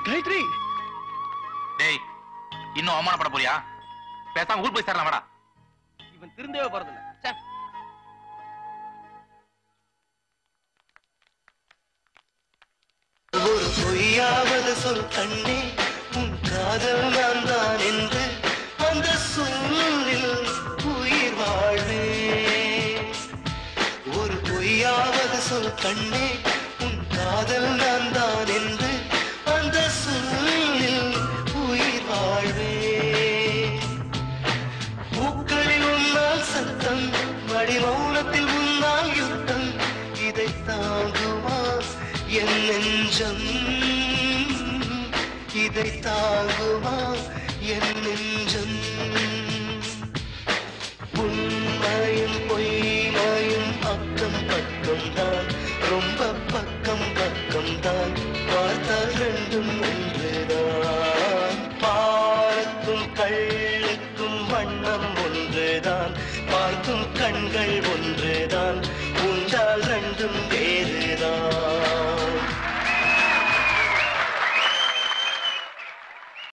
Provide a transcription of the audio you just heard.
காயத்ரி டேய் இன்னும் அவமானப்பட போறியா? பேசாம ஊர் போய் சேரலாம் வாடா. இவன் திருந்தவே போறதில்ல. ஒரு பொய்யாவது சொல் கண்ணே, உன் காதல் நான் தான் என்று அந்த சொல்லில் உயிர் வாழ்வே. ஒரு பொய்யாவது சொல் கண்ணே, உன் காதல் நான் தான் என்று அந்த சொல்லில் உயிர் வாழ்வே. பூக்களில் உன்னால் சத்தம், மடி மௌனத்தில் உன்னால் யுத்தம், இதை தாங்குமா என் நெஞ்சம், இதை தாங்குமா என் நெஞ்சம். உண்மையும் பொய்மையும் அக்கம் பக்கம் தான், ரொம்ப பக்கம் பக்கம் தான், பார்த்தால் ரெண்டும் ஒன்றுதான். பாலுக்கும் கள்ளுக்கும் வண்ணம் ஒன்றுதான், பார்க்கும் கண்கள் ஒன்று.